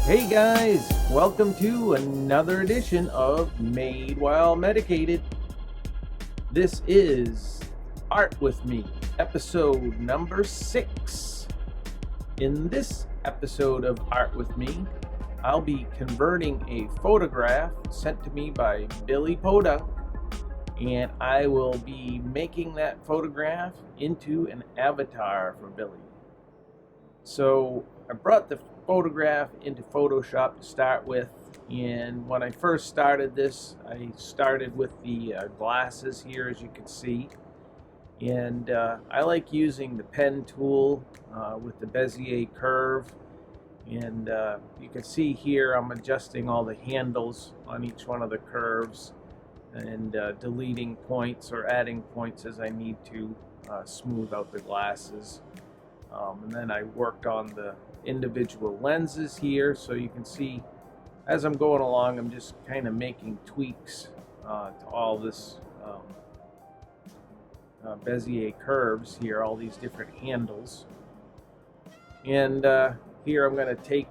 Hey guys, welcome to another edition of Made While Medicated. This is Art With Me, episode number 6. In this episode of Art With Me, I'll be converting a photograph sent to me by Billy Podunk, and I will be making that photograph into an avatar for Billy. So I brought the photograph into Photoshop to start with, and when I first started this, I started with the glasses here, as you can see, and I like using the pen tool with the Bezier curve, and you can see here I'm adjusting all the handles on each one of the curves and deleting points or adding points as I need to smooth out the glasses. And then I worked on the individual lenses here, so you can see as I'm going along I'm just kind of making tweaks to all this Bezier curves here, all these different handles. And here I'm going to take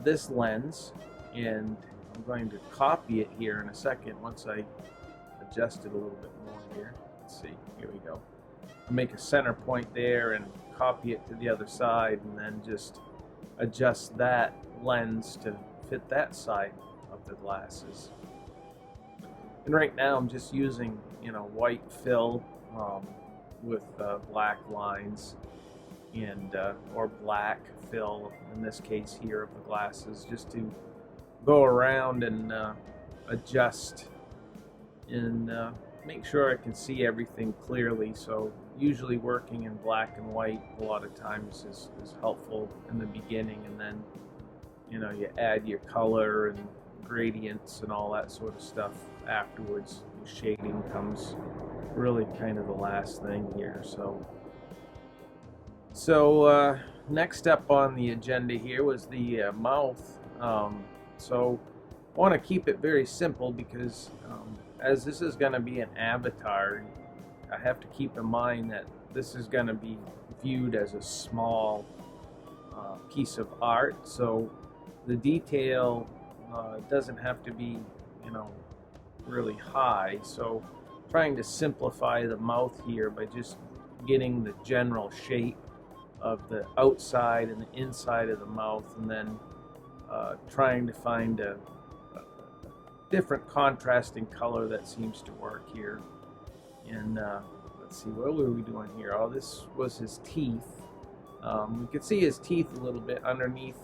this lens and I'm going to copy it here in a second once I adjust it a little bit more here. Let's see, here we go. I'll make a center point there and copy it to the other side, and then just adjust that lens to fit that side of the glasses. And right now I'm just using white fill with black lines and or black fill in this case here of the glasses, just to go around and adjust and make sure I can see everything clearly. So usually working in black and white a lot of times is helpful in the beginning, and then you add your color and gradients and all that sort of stuff afterwards. The shading comes really kind of the last thing here. So next up on the agenda here was the mouth. So I want to keep it very simple because as this is going to be an avatar, I have to keep in mind that this is going to be viewed as a small piece of art. So the detail doesn't have to be, really high. So trying to simplify the mouth here by just getting the general shape of the outside and the inside of the mouth, and then trying to find a different contrasting color that seems to work here. And let's see, what were we doing here? Oh, this was his teeth. We could see his teeth a little bit underneath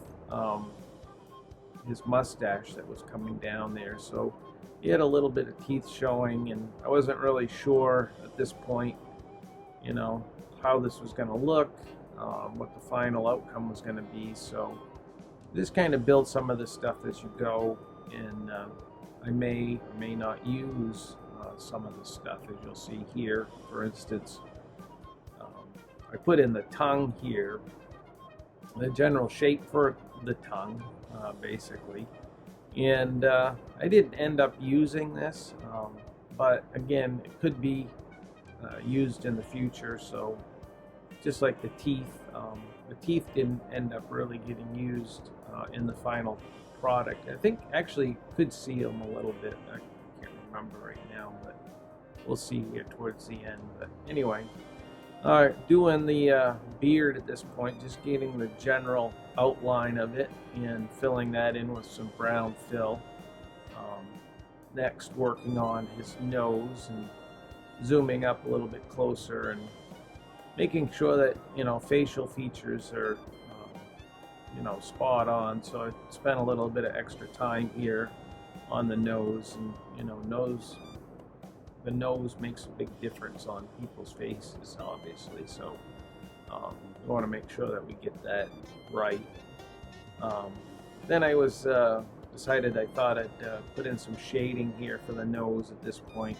his mustache that was coming down there. So he had a little bit of teeth showing, and I wasn't really sure at this point, how this was going to look, what the final outcome was going to be. So just kind of build some of this stuff as you go, and I may or may not use some of this stuff, as you'll see here. For instance, I put in the tongue here, the general shape for the tongue, basically. And I didn't end up using this, but again, it could be used in the future. So just like the teeth didn't end up really getting used in the final product. I think actually could see them a little bit. I can't remember right now, but we'll see here towards the end. But anyway, doing the beard at this point, just getting the general outline of it and filling that in with some brown fill. Next, working on his nose and zooming up a little bit closer and making sure that facial features are spot on. So I spent a little bit of extra time here on the nose, and the nose makes a big difference on people's faces, obviously. So we want to make sure that we get that right. Then I decided I thought I'd put in some shading here for the nose at this point.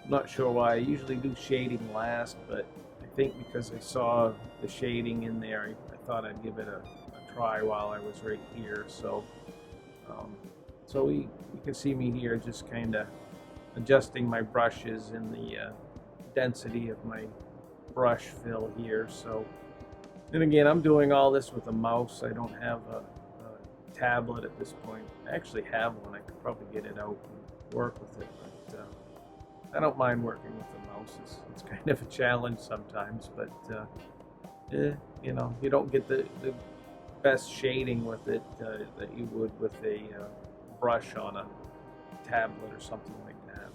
I'm not sure why. I usually do shading last, but I think because I saw the shading in there, I thought I'd give it a try while I was right here. So you can see me here just kind of adjusting my brushes and the density of my brush fill here. So, and again, I'm doing all this with a mouse. I don't have a tablet at this point. I actually have one. I could probably get it out and work with it, but I don't mind working with the mouse. It's kind of a challenge sometimes, but you know, you don't get the best shading with it that you would with a brush on a tablet or something like that,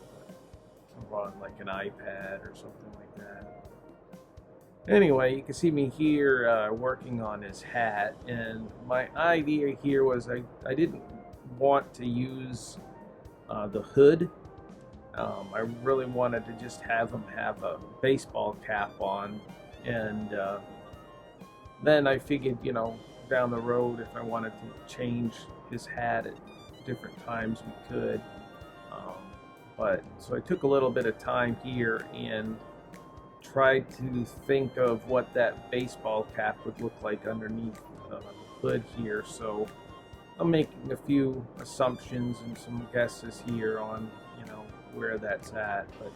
or on like an iPad or something like that. Anyway, you can see me here working on his hat, and my idea here was I didn't want to use the hood. I really wanted to just have him have a baseball cap on, and then I figured, you know, down the road, if I wanted to change his hat at different times, we could. But so I took a little bit of time here and tried to think of what that baseball cap would look like underneath the hood here. So I'm making a few assumptions and some guesses here on, you know, where that's at. But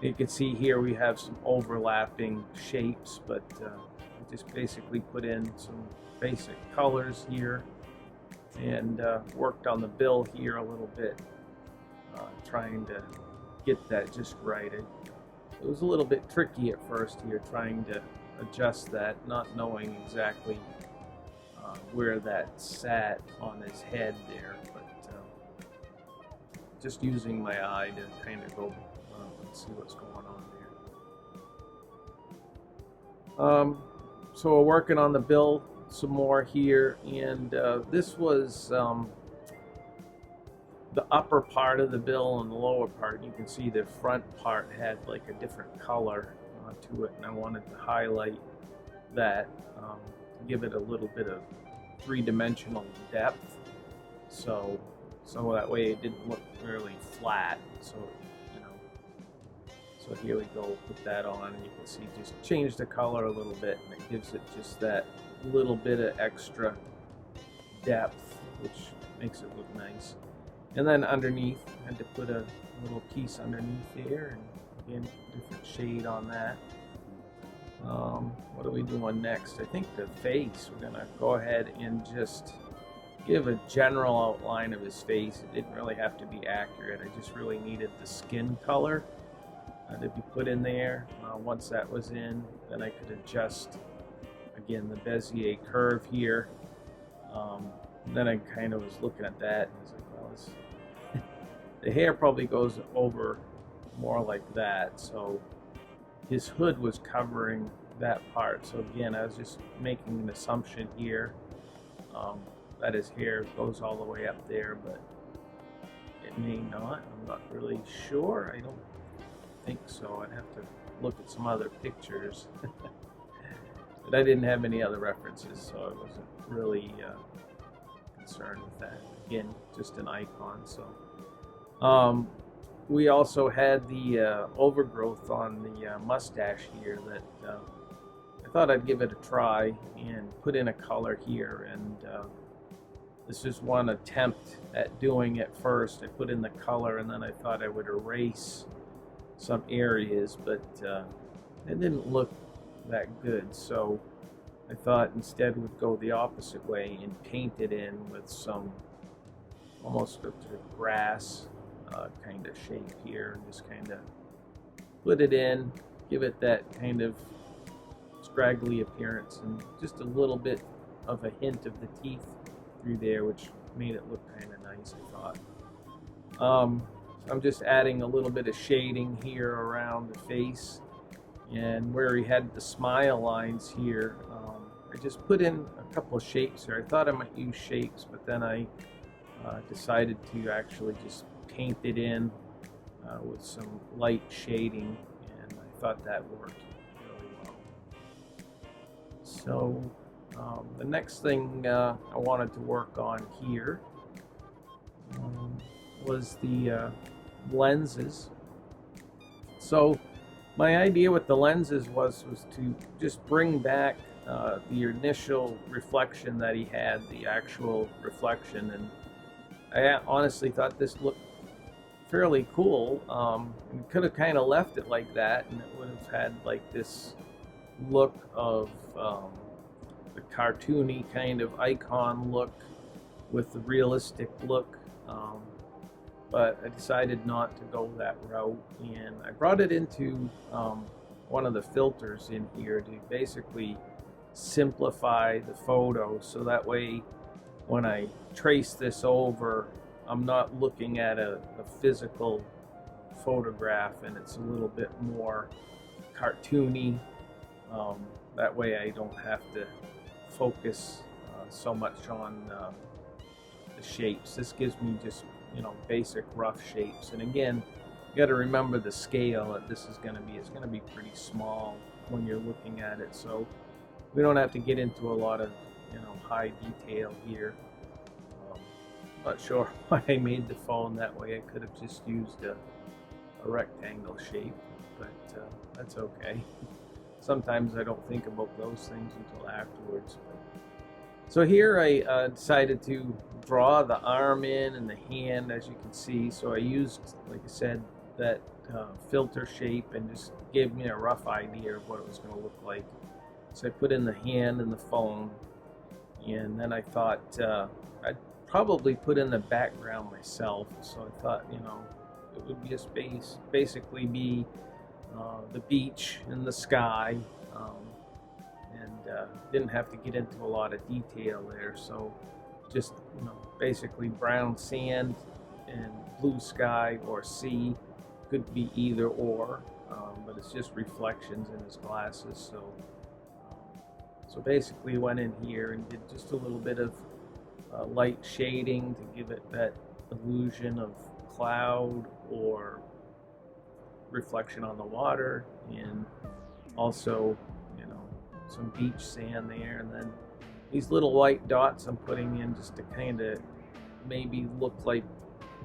you can see here we have some overlapping shapes, but I just basically put in some basic colors here and worked on the bill here a little bit, trying to get that just right. It was a little bit tricky at first here, trying to adjust that, not knowing exactly where that sat on his head there, but just using my eye to kind of go and see what's going on there. So we're working on the bill some more here, and this was the upper part of the bill and the lower part. You can see the front part had like a different color to it, and I wanted to highlight that, to give it a little bit of three-dimensional depth, so that way it didn't look really flat. So, you know, so here we go, put that on, and you can see just change the color a little bit, and it gives it just that little bit of extra depth, which makes it look nice. And then underneath, I had to put a little piece underneath there, and again, different shade on that. What are we doing next? I think the face. We're gonna go ahead and just give a general outline of his face. It didn't really have to be accurate. I just really needed the skin color to be put in there. Once that was in, then I could adjust, again, the Bezier curve here. Then I kind of was looking at that and was like, well, the hair probably goes over more like that, so his hood was covering that part. So again, I was just making an assumption here that his hair goes all the way up there, but it may not. I'm not really sure. I don't think so. I'd have to look at some other pictures. But I didn't have any other references, so I wasn't really concerned with that. Again, just an icon. So we also had the overgrowth on the mustache here that I thought I'd give it a try and put in a color here, and this is one attempt at doing it first. I put in the color, and then I thought I would erase some areas, but it didn't look that good, so I thought instead would go the opposite way and paint it in with some almost a grass kind of shape here, and just kind of put it in, give it that kind of scraggly appearance, and just a little bit of a hint of the teeth through there, which made it look kind of nice, I thought. I'm just adding a little bit of shading here around the face, and where he had the smile lines here, I just put in a couple of shapes here. I thought I might use shapes, but then I decided to actually just paint it in with some light shading, and I thought that worked really well. So the next thing I wanted to work on here was the lenses. So my idea with the lenses was to just bring back the initial reflection that he had, the actual reflection, and I honestly thought this looked fairly cool. We could have kind of left it like that, and it would have had like this look of the cartoony kind of icon look with the realistic look, but I decided not to go that route, and I brought it into one of the filters in here to basically simplify the photo, so that way when I trace this over, I'm not looking at a physical photograph, and it's a little bit more cartoony. That way I don't have to focus so much on the shapes. This gives me just, you know, basic rough shapes. And again, you got to remember the scale that this is going to be. It's going to be pretty small when you're looking at it, so we don't have to get into a lot of, you know, high detail here. Not sure why I made the phone that way. I could have just used a rectangle shape, but that's okay. Sometimes I don't think about those things until afterwards. So here I decided to draw the arm in and the hand, as you can see. So I used, like I said, that filter shape, and just gave me a rough idea of what it was going to look like. So I put in the hand and the phone, and then I thought I'd probably put in the background myself. So I thought, you know, it would just basically be the beach and the sky, and didn't have to get into a lot of detail there. So just, you know, basically brown sand and blue sky or sea, could be either or, but it's just reflections in his glasses. So basically went in here and did just a little bit of light shading to give it that illusion of cloud or reflection on the water, and also, you know, some beach sand there, and then these little white dots I'm putting in just to kind of maybe look like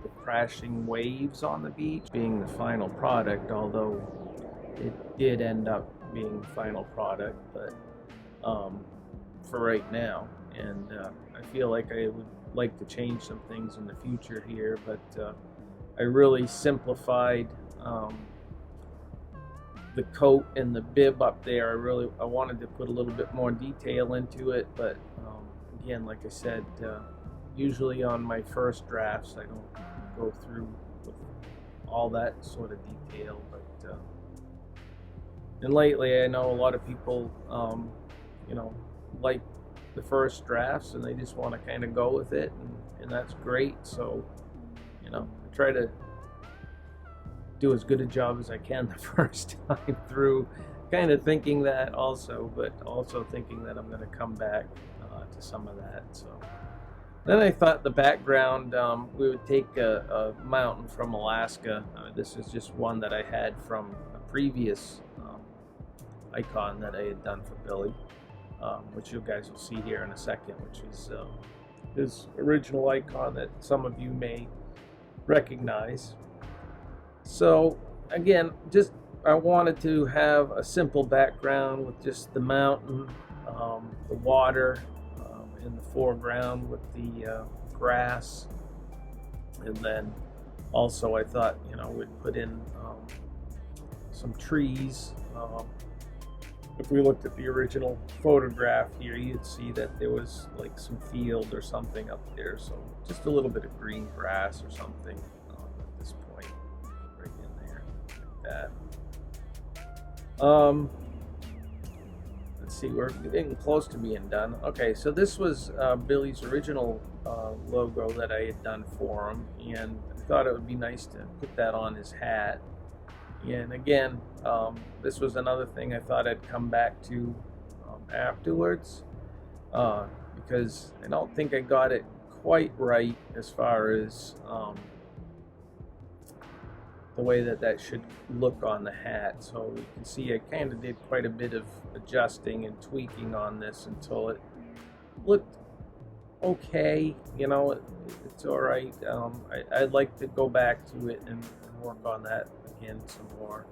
the crashing waves on the beach, being the final product, although it did end up being the final product, but for right now. And I feel like I would like to change some things in the future here, but I really simplified the coat and the bib up there. I wanted to put a little bit more detail into it, but again, like I said, usually on my first drafts I don't go through with all that sort of detail, but and lately I know a lot of people you know, like the first drafts and they just want to kind of go with it, and that's great. So, you know, I try to do as good a job as I can the first time through, kind of thinking that also, but also thinking that I'm going to come back to some of that. So then I thought the background, we would take a mountain from Alaska. This is just one that I had from a previous icon that I had done for Billy, which you guys will see here in a second, which is his original icon that some of you may recognize. So again, just I wanted to have a simple background with just the mountain, the water in the foreground with the grass, and then also I thought, you know, we'd put in some trees. If we looked at the original photograph here, you'd see that there was like some field or something up there, so just a little bit of green grass or something at this point, right in there, like that. Let's see, we're getting close to being done. Okay, so this was Billy's original logo that I had done for him, and I thought it would be nice to put that on his hat. And again, this was another thing I thought I'd come back to afterwards, because I don't think I got it quite right as far as the way that should look on the hat. So you can see I kind of did quite a bit of adjusting and tweaking on this until it looked okay. You know, it's all right. I'd like to go back to it and work on that again some more.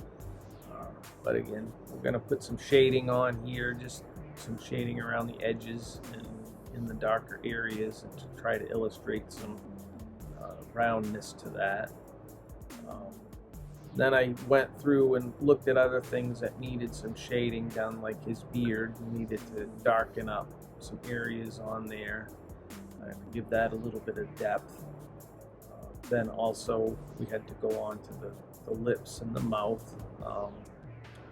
But again, we're going to put some shading on here, just some shading around the edges and in the darker areas, and to try to illustrate some roundness to that. Then I went through and looked at other things that needed some shading done, like his beard. He needed to darken up some areas on there, give that a little bit of depth. Then also we had to go on to the lips and the mouth.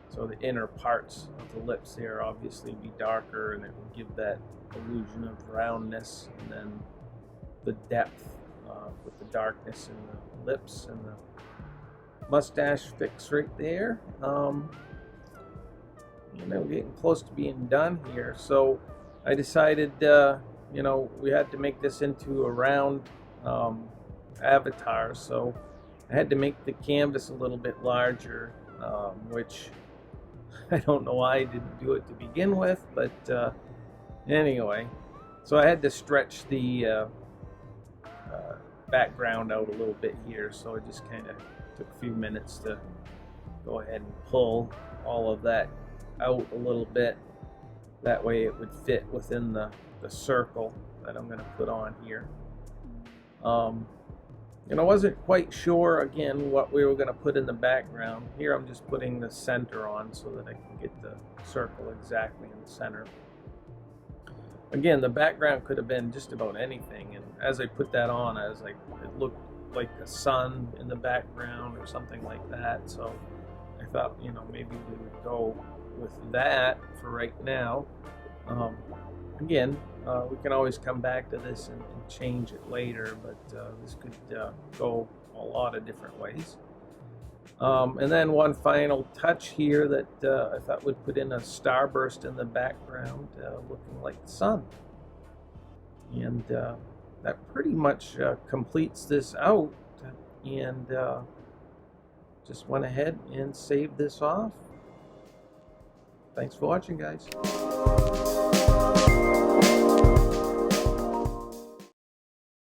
So the inner parts of the lips there obviously be darker, and it would give that illusion of roundness, and then the depth with the darkness in the lips and the mustache fix right there. We're getting close to being done here, so I decided we had to make this into a round avatar, so I had to make the canvas a little bit larger, which I don't know why I didn't do it to begin with, but anyway, so I had to stretch the background out a little bit here, so I just kind of took a few minutes to go ahead and pull all of that out a little bit. That way it would fit within the circle that I'm going to put on here. I wasn't quite sure, again, what we were going to put in the background. Here I'm just putting the center on so that I can get the circle exactly in the center. Again, the background could have been just about anything, and as I put that on, it looked like the sun in the background or something like that, so I thought, maybe we would go with that for right now. Again, we can always come back to this and change it later, but this could go a lot of different ways. And then one final touch here that I thought would put in a starburst in the background, looking like the sun. And that pretty much completes this out, and just went ahead and saved this off. Thanks for watching, guys.